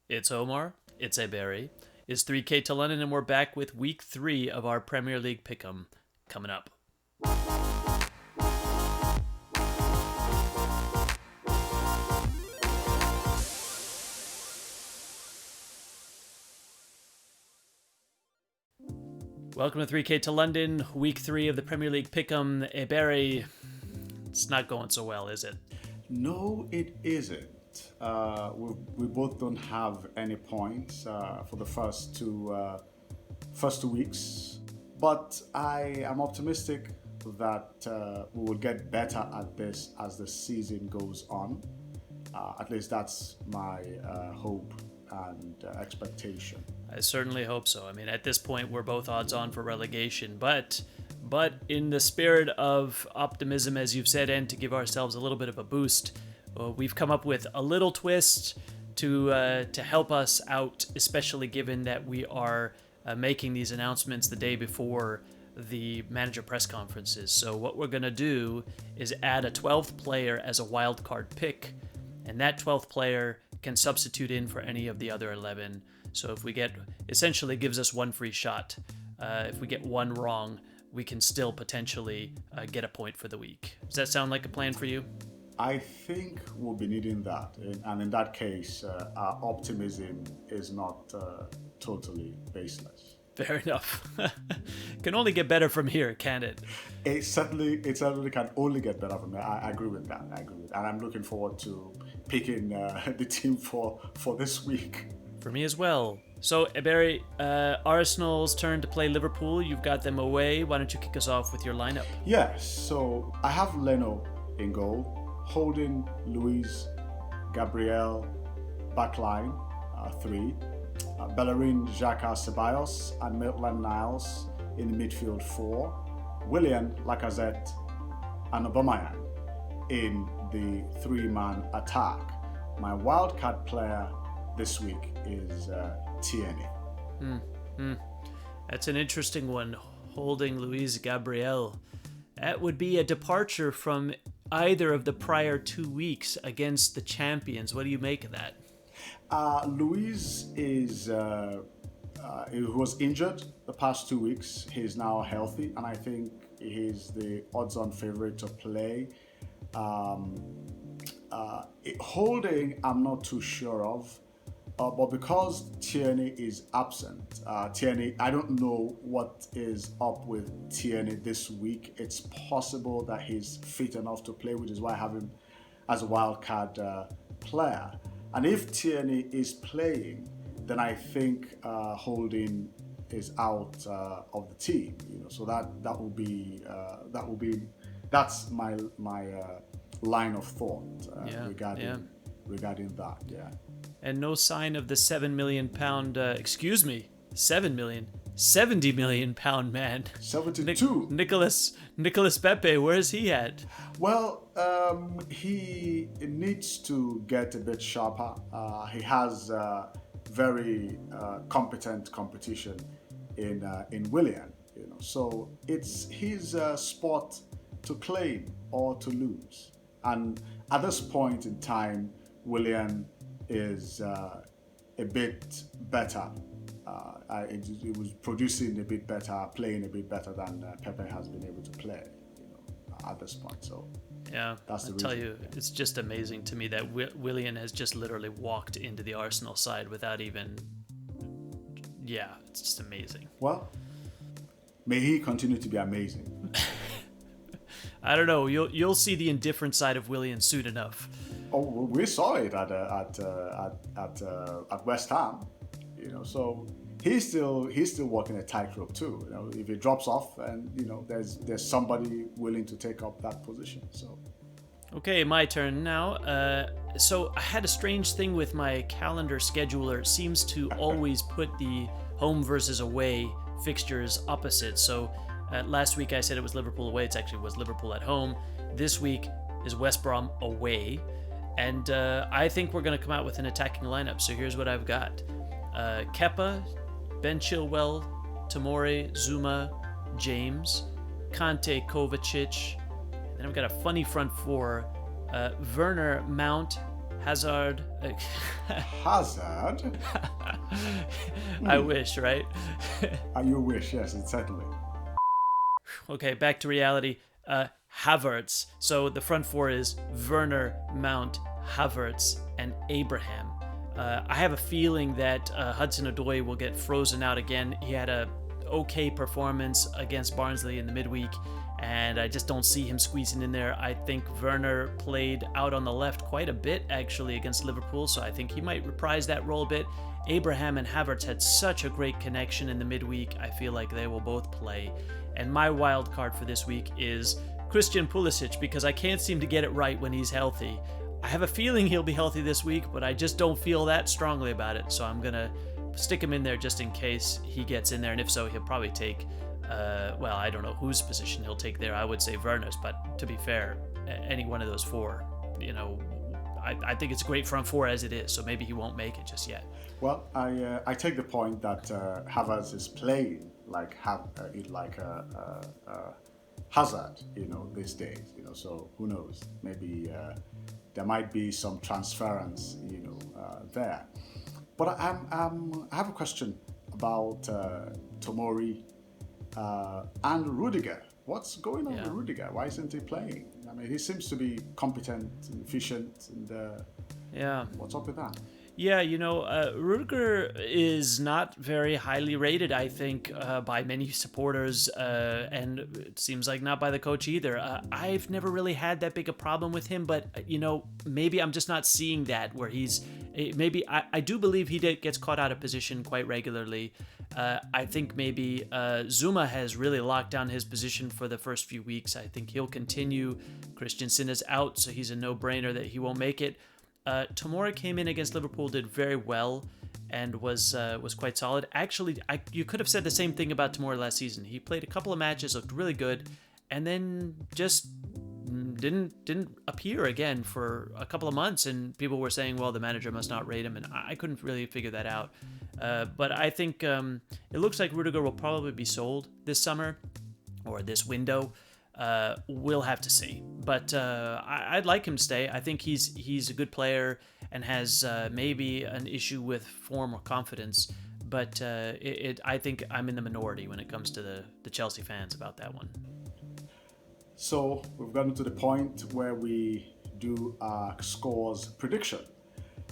It's Omar, it's Ebere, it's 3K to London, and we're back with week 3 of our Premier League pick'em coming up. Welcome to 3K to London, week 3 of the Premier League pick'em. Ebere, it's not going so well, is it? No, it isn't. We both don't have any points for the first two weeks, but I am optimistic that we will get better at this as the season goes on. At least that's my hope and expectation. I certainly hope so. I mean, at this point, we're both odds on for relegation, but in the spirit of optimism, as you've said, and to give ourselves a little bit of a boost, we've come up with a little twist to help us out, especially given that we are making these announcements the day before the manager press conferences. So what we're going to do is add a 12th player as a wild card pick, and that 12th player can substitute in for any of the other 11. So if we get, essentially gives us one free shot. If we get one wrong, we can still potentially get a point for the week. Does that sound like a plan for you? I think we'll be needing that, and in that case, our optimism is not totally baseless. Fair enough. Can only get better from here, can it? It certainly can only get better from there. I agree with that. And I'm looking forward to picking the team for this week. For me as well. So, Ebere, Arsenal's turn to play Liverpool. You've got them away. Why don't you kick us off with your lineup? Yes, so I have Leno in goal, holding Luis, Gabriel, backline, 3. Bellerin, Xhaka, Ceballos, and Maitland-Niles in the midfield, 4. Willian, Lacazette, and Aubameyang in the 3-man attack. My wildcard player this week is Tierney. That's an interesting one, holding Luis Gabriel. That would be a departure from either of the prior 2 weeks against the champions. What do you make of that? Luis he was injured the past 2 weeks. He's now healthy, and I think he's the odds-on favorite to play. Holding, I'm not too sure of. But because Tierney is absent, I don't know what is up with Tierney this week. It's possible that he's fit enough to play, which is why I have him as a wildcard player. And if Tierney is playing, then I think Holding is out of the team. So that's my line of thought regarding that. Yeah. And no sign of the £7 million, 70 million pound man. 72. Nicolas Pepe, where is he at? Well, he needs to get a bit sharper. He has very competent competition in Willian. So it's his spot to claim or to lose. And at this point in time, Willian is a bit better. It was producing a bit better, playing a bit better than Pepe has been able to play, at this point. So yeah, that's the I'll reason. tell you, it's just amazing to me that Willian has just literally walked into the Arsenal side without even. Yeah, it's just amazing. Well, may he continue to be amazing. I don't know. You'll see the indifferent side of Willian soon enough. Oh, we saw it at West Ham, So he's still walking a tightrope too. If he drops off, and there's somebody willing to take up that position. So. Okay, my turn now. So I had a strange thing with my calendar scheduler. It seems to always put the home versus away fixtures opposite. So last week I said it was Liverpool away. It actually was Liverpool at home. This week is West Brom away. And I think we're going to come out with an attacking lineup. So here's what I've got. Kepa, Ben Chilwell, Tomori, Zuma, James, Kante, Kovacic. Then I've got a funny front four. Werner, Mount, Hazard. Hazard? I wish, right? You wish, yes, certainly. Okay, back to reality. Havertz. So the front four is Werner, Mount, Havertz, and Abraham. I have a feeling that Hudson-Odoi will get frozen out again. He had a okay performance against Barnsley in the midweek, and I just don't see him squeezing in there. I think Werner played out on the left quite a bit, actually, against Liverpool, so I think he might reprise that role a bit. Abraham and Havertz had such a great connection in the midweek. I feel like they will both play. And my wild card for this week is Christian Pulisic, because I can't seem to get it right when he's healthy. I have a feeling he'll be healthy this week, but I just don't feel that strongly about it. So I'm going to stick him in there just in case he gets in there. And if so, he'll probably take, well, I don't know whose position he'll take there. I would say Werner's, but to be fair, any one of those four, you know, I think it's a great front four as it is. So maybe he won't make it just yet. Well, I take the point that Havertz is playing like Hazard, you know, these days, you know. So who knows? Maybe there might be some transference, you know, there. But I have a question about Tomori and Rudiger. What's going on with Rudiger? Why isn't he playing? I mean, he seems to be competent and efficient, and what's up with that? Yeah, you know, Rudiger is not very highly rated, I think, by many supporters, and it seems like not by the coach either. I've never really had that big a problem with him, but, you know, maybe I'm just not seeing that where I do believe he gets caught out of position quite regularly. I think maybe Zuma has really locked down his position for the first few weeks. I think he'll continue. Christensen is out, so he's a no-brainer that he won't make it. Tomori came in against Liverpool, did very well, and was quite solid. Actually, you could have said the same thing about Tomori last season. He played a couple of matches, looked really good, and then just didn't appear again for a couple of months. And people were saying, well, the manager must not rate him, and I couldn't really figure that out. But I think it looks like Rudiger will probably be sold this summer or this window. We'll have to see, but I'd like him to stay. I think he's a good player and has maybe an issue with form or confidence, but I think I'm in the minority when it comes to the Chelsea fans about that one. So we've gotten to the point where we do our scores prediction.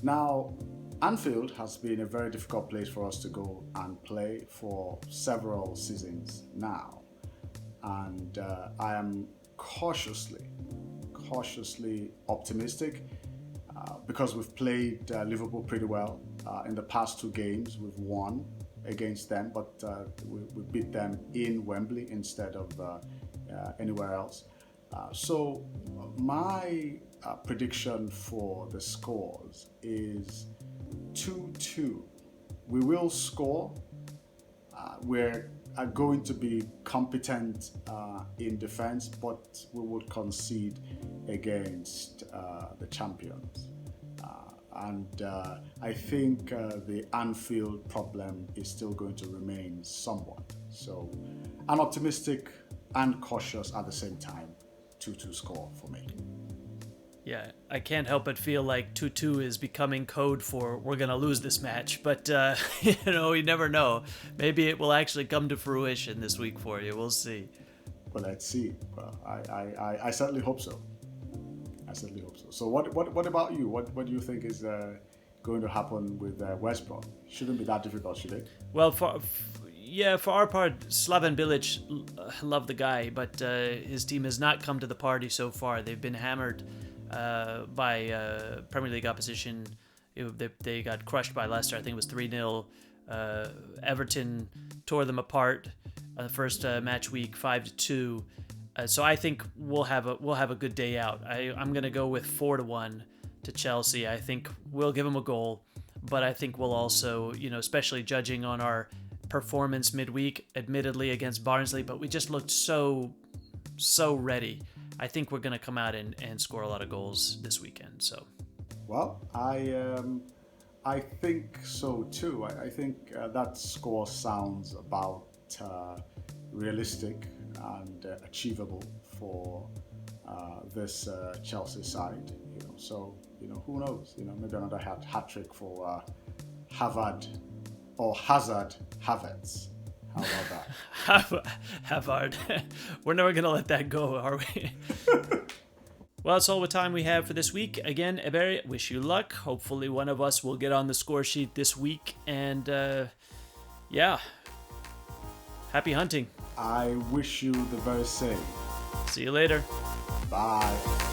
Now, Anfield has been a very difficult place for us to go and play for several seasons now. And I am cautiously optimistic because we've played Liverpool pretty well. In the past two games, we've won against them, but we beat them in Wembley instead of anywhere else. So my prediction for the scores is 2-2. We will score. We're are going to be competent in defense, but we would concede against the champions. I think the Anfield problem is still going to remain somewhat. So I'm optimistic and cautious at the same time. 2-2 score for me. Yeah, I can't help but feel like 2-2 is becoming code for we're going to lose this match. But, you know, you never know. Maybe it will actually come to fruition this week for you. We'll see. Well, let's see. Well, I certainly hope so. So what about you? What do you think is going to happen with West Brom? Shouldn't be that difficult, should it? Well, for our part, Slaven Bilic, love the guy, but his team has not come to the party so far. They've been hammered by Premier League opposition. They got crushed by Leicester. I think it was 3-0. Everton tore them apart on the first match week, 5-2. So I think we'll have a good day out. I'm gonna go with 4-1 to Chelsea. I think we'll give them a goal, but I think we'll also, you know, especially judging on our performance midweek, admittedly against Barnsley, but we just looked so ready. I think we're going to come out and score a lot of goals this weekend. So, well, I think so too. I think that score sounds about realistic and achievable for this Chelsea side. You know, so who knows? Maybe another hat trick for Harvard or Hazard Havertz. How about that? Havard. We're never going to let that go, are we? Well, that's all the time we have for this week. Again, Ebere, wish you luck. Hopefully one of us will get on the score sheet this week. And, yeah. Happy hunting. I wish you the very same. See you later. Bye.